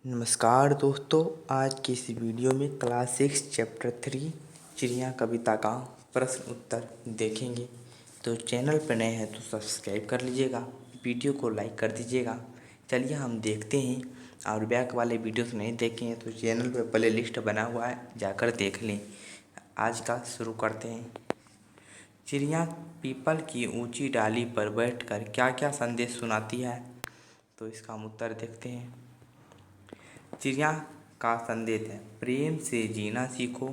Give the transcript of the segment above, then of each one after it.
नमस्कार दोस्तों, आज की इस वीडियो में क्लास 6 चैप्टर 3 चिड़िया कविता का प्रश्न उत्तर देखेंगे। तो चैनल पर नए हैं तो सब्सक्राइब कर लीजिएगा, वीडियो को लाइक कर दीजिएगा। चलिए हम देखते हैं, और बैक वाले वीडियोस नहीं देखे हैं तो चैनल पर प्ले लिस्ट बना हुआ है, जाकर देख लें। आज का शुरू करते हैं। चिड़िया पीपल की ऊंची डाली पर बैठकर क्या क्या संदेश सुनाती है, तो इसका हम उत्तर देखते हैं। चिड़िया का संदेश है, प्रेम से जीना सीखो,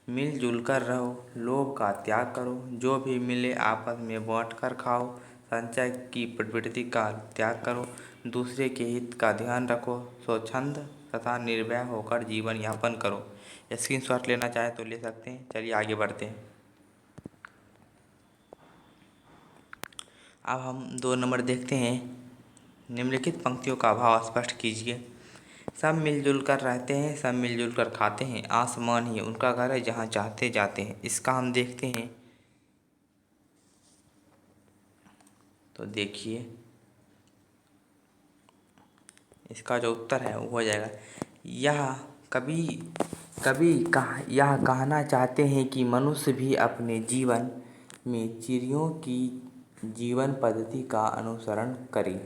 मिलजुल कर रहो, लोभ का त्याग करो, जो भी मिले आपस में बांट कर खाओ, संचय की प्रवृत्ति का त्याग करो, दूसरे के हित का ध्यान रखो, स्वच्छंद तथा निर्भय होकर जीवन यापन करो। स्क्रीनशॉट लेना चाहे तो ले सकते हैं। चलिए आगे बढ़ते हैं। अब हम 2 नंबर देखते हैं। निम्नलिखित पंक्तियों का भाव स्पष्ट कीजिए। सब मिलजुल कर रहते हैं, सब मिलजुल कर खाते हैं, आसमान ही उनका घर है जहाँ चाहते जाते हैं। इसका हम देखते हैं। तो देखिए, इसका जो उत्तर है वो हो जाएगा, यह कभी कभी यह कहना चाहते हैं कि मनुष्य भी अपने जीवन में चिड़ियों की जीवन पद्धति का अनुसरण करे,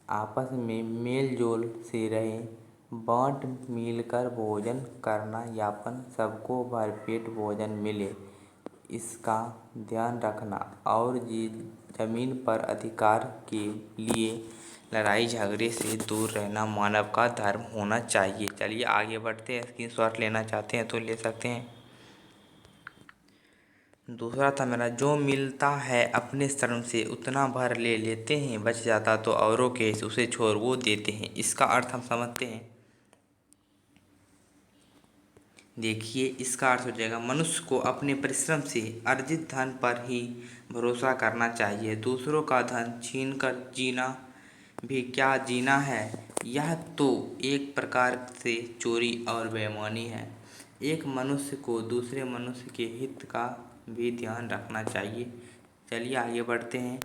आपस में मेल जोल से रहें, बाँट मिलकर भोजन करना यापन, सबको भरपेट भोजन मिले इसका ध्यान रखना, और जमीन पर अधिकार के लिए लड़ाई झगड़े से दूर रहना मानव का धर्म होना चाहिए। चलिए आगे बढ़ते हैं। स्क्रीनशॉट लेना चाहते हैं तो ले सकते हैं। दूसरा था मेरा, जो मिलता है अपने श्रम से उतना भर ले लेते हैं, बच जाता तो औरों के उसे छोड़ वो देते हैं। इसका अर्थ हम समझते हैं। देखिए, इसका अर्थ हो जाएगा, मनुष्य को अपने परिश्रम से अर्जित धन पर ही भरोसा करना चाहिए। दूसरों का धन छीन कर जीना भी क्या जीना है, यह तो एक प्रकार से चोरी और बेईमानी है। एक मनुष्य को दूसरे मनुष्य के हित का भी ध्यान रखना चाहिए। चलिए आगे बढ़ते हैं।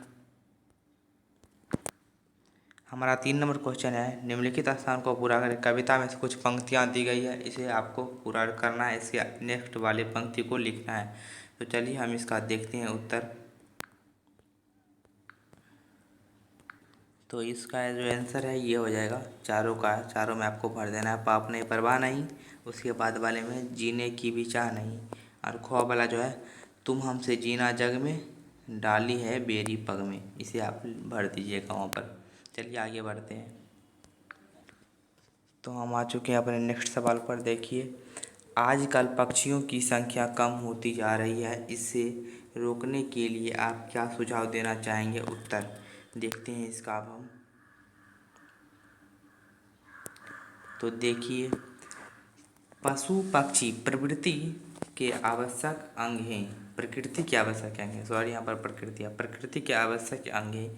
हमारा 3 नंबर क्वेश्चन है, निम्नलिखित स्थान को पूरा करें। कविता में से कुछ पंक्तियाँ दी गई है, इसे आपको पूरा करना है, इसके नेक्स्ट वाले पंक्ति को लिखना है। तो चलिए हम इसका देखते हैं उत्तर। तो इसका जो आंसर है ये हो जाएगा, चारों का है, चारों में आपको भर देना है। पाप नहीं परवाह नहीं, उसके बाद वाले में जीने की भी चाह नहीं, और ख्वाब वाला जो है, तुम हमसे जीना जग में, डाली है बेरी पग में, इसे आप भर दीजिएगा वहाँ पर। चलिए आगे बढ़ते हैं। तो हम आ चुके हैं अपने नेक्स्ट सवाल पर। देखिए, आजकल पक्षियों की संख्या कम होती जा रही है, इसे रोकने के लिए आप क्या सुझाव देना चाहेंगे? उत्तर देखते हैं इसका अब हम। तो देखिए, पशु पक्षी प्रवृत्ति के आवश्यक अंग हैं, प्रकृति के आवश्यक अंग हैं, सॉरी यहाँ पर प्रकृति के आवश्यक अंग हैं।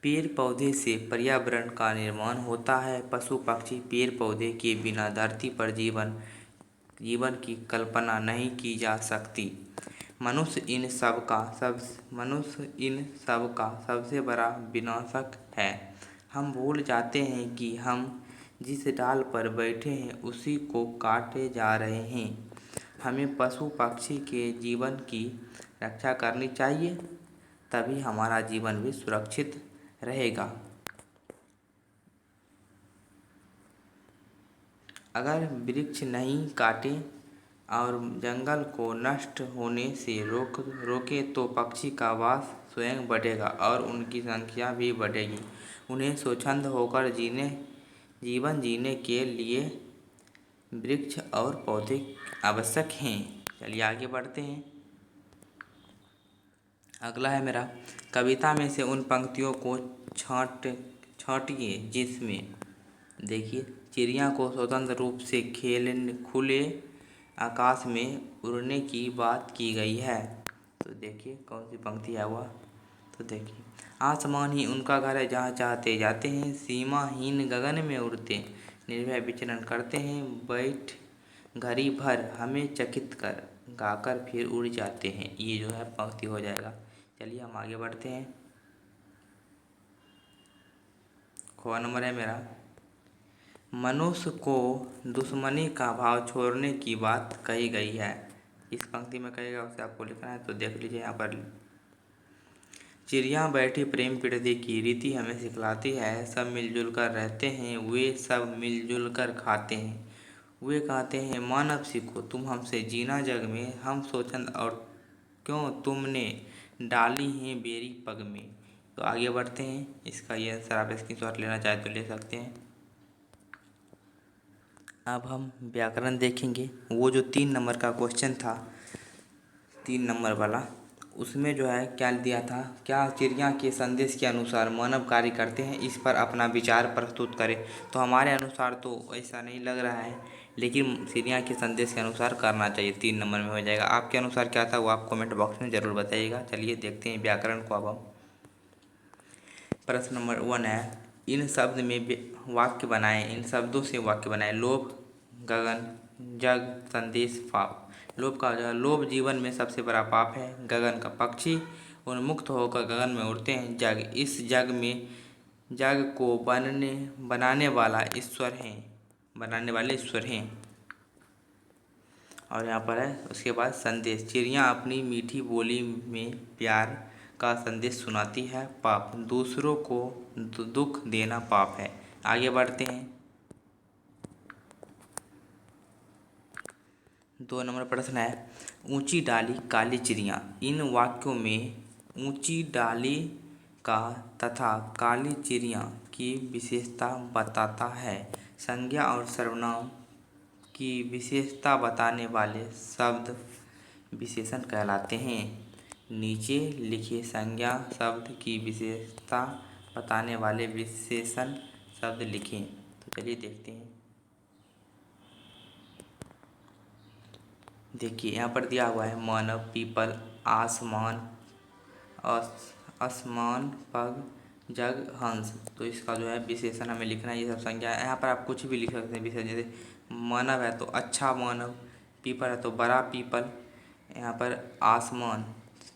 पेड़ पौधे से पर्यावरण का निर्माण होता है। पशु पक्षी पेड़ पौधे के बिना धरती पर जीवन की कल्पना नहीं की जा सकती। मनुष्य इन सब का सबसे बड़ा विनाशक है। हम भूल जाते हैं कि हम जिस डाल पर बैठे हैं उसी को काटे जा रहे हैं। हमें पशु पक्षी के जीवन की रक्षा करनी चाहिए, तभी हमारा जीवन भी सुरक्षित रहेगा। अगर वृक्ष नहीं काटे और जंगल को नष्ट होने से रोके तो पक्षी का वास स्वयं बढ़ेगा और उनकी संख्या भी बढ़ेगी। उन्हें स्वच्छंद होकर जीवन जीने के लिए वृक्ष और पौधे आवश्यक हैं। चलिए आगे बढ़ते हैं। अगला है मेरा, कविता में से उन पंक्तियों को छांटिए जिसमें, देखिए, चिड़िया को स्वतंत्र रूप से खुले आकाश में उड़ने की बात की गई है। तो देखिए कौन सी पंक्ति है वह। तो देखिए, आसमान ही उनका घर है जहाँ चाहते जाते हैं, सीमाहीन गगन में उड़ते निर्भय विचरण करते हैं, बैठ घड़ी भर हमें चकित कर गाकर फिर उड़ जाते हैं। ये जो है पंक्ति हो जाएगा। चलिए हम आगे बढ़ते हैं। ख नंबर है मेरा, मनुष्य को दुश्मनी का भाव छोड़ने की बात कही गई है। इस पंक्ति में कहेगा उसे आपको लिखना है, तो देख लीजिए यहाँ पर। चिड़िया बैठी प्रेम प्रীতি की रीति हमें सिखलाती है, सब मिलजुल कर रहते हैं, वे सब मिलजुल कर खाते हैं। वे कहते हैं मानव सीखो तुम हमसे जीना जग में, हम सोचंद और क्यों तुमने डाली हैं बेरी पग में। तो आगे बढ़ते हैं, इसका ये आंसर आप स्क्रीनशॉट लेना चाहे तो ले सकते हैं। अब हम व्याकरण देखेंगे। वो जो 3 नंबर का क्वेश्चन था, 3 नंबर वाला, उसमें जो है क्या दिया था, क्या चिड़िया के संदेश के अनुसार मानव कार्य करते हैं, इस पर अपना विचार प्रस्तुत करें। तो हमारे अनुसार तो ऐसा नहीं लग रहा है, लेकिन चिड़िया के संदेश के अनुसार करना चाहिए। 3 नंबर में हो जाएगा। आपके अनुसार क्या था वो आप कमेंट बॉक्स में ज़रूर बताइएगा। चलिए देखते हैं व्याकरण को। अब हम प्रश्न नंबर 1 है, इन शब्द में वाक्य बनाएं, इन शब्दों से वाक्य बनाएं। लोभ, गगन, जग, संदेश, पाप। लोभ का जो लोभ जीवन में सबसे बड़ा पाप है। गगन का पक्षी उन्मुक्त होकर गगन में उड़ते हैं। जग, इस जग में जग को बनाने वाला ईश्वर है, बनाने वाले ईश्वर हैं। और यहाँ पर है उसके बाद संदेश, चिड़िया अपनी मीठी बोली में प्यार का संदेश सुनाती है। पाप, दूसरों को दुख देना पाप है। आगे बढ़ते हैं। 2 नंबर प्रश्न है, ऊंची डाली काली चिड़िया। इन वाक्यों में ऊंची डाली का तथा काली चिड़िया की विशेषता बताता है। संज्ञा और सर्वनाम की विशेषता बताने वाले शब्द विशेषण कहलाते हैं। नीचे लिखे संज्ञा शब्द की विशेषता बताने वाले विशेषण शब्द लिखें। तो चलिए देखते हैं। देखिए यहाँ पर दिया हुआ है मानव, पीपल, आसमान, आसमान, पग, जग, हंस। तो इसका जो है विशेषण हमें लिखना है। ये सब संज्ञा है। यहाँ पर आप कुछ भी लिख सकते हैं विशेषण, जैसे मानव है तो अच्छा मानव, पीपल है तो बड़ा पीपल, यहाँ पर आसमान,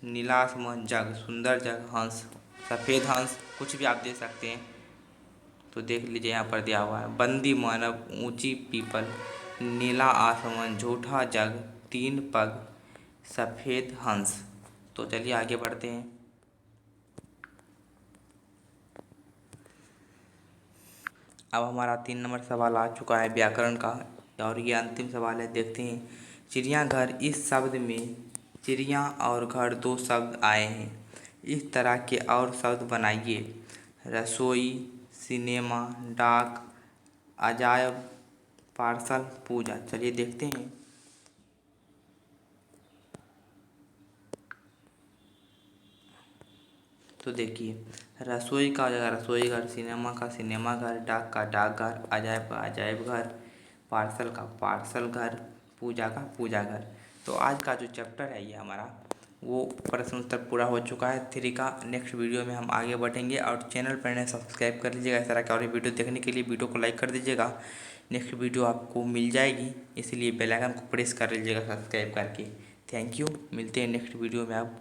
नीला आसमान, जग, सुंदर जग, हंस, सफ़ेद हंस, कुछ भी आप दे सकते हैं। तो देख लीजिए यहाँ पर दिया हुआ है बंदी मानव, ऊंची पीपल, नीला आसमान, झूठा जग, 3 पग, सफ़ेद हंस। तो चलिए आगे बढ़ते हैं। अब हमारा 3 नंबर सवाल आ चुका है व्याकरण का, और ये अंतिम सवाल है। देखते हैं। चिड़ियाघर, इस शब्द में चिड़िया और घर 2 शब्द आए हैं। इस तरह के और शब्द बनाइए। रसोई, सिनेमा, डाक, अजायब, पार्सल, पूजा। चलिए देखते हैं। तो देखिए, रसोई का हो जाएगा रसोई घर, सिनेमा का सिनेमा घर, डाक का डाकघर, अजायब का अजायब घर, पार्सल का पार्सल घर, पूजा का पूजा घर। तो आज का जो चैप्टर है ये हमारा वो प्रश्न उत्तर पूरा हो चुका है 3 का। नेक्स्ट वीडियो में हम आगे बढ़ेंगे, और चैनल पर नए सब्सक्राइब कर लीजिएगा। इस तरह के और वीडियो देखने के लिए वीडियो को लाइक कर दीजिएगा। नेक्स्ट वीडियो आपको मिल जाएगी, इसलिए बेल आइकन को प्रेस कर लीजिएगा सब्सक्राइब करके। Thank you. मिलते हैं नेक्स्ट वीडियो में। आप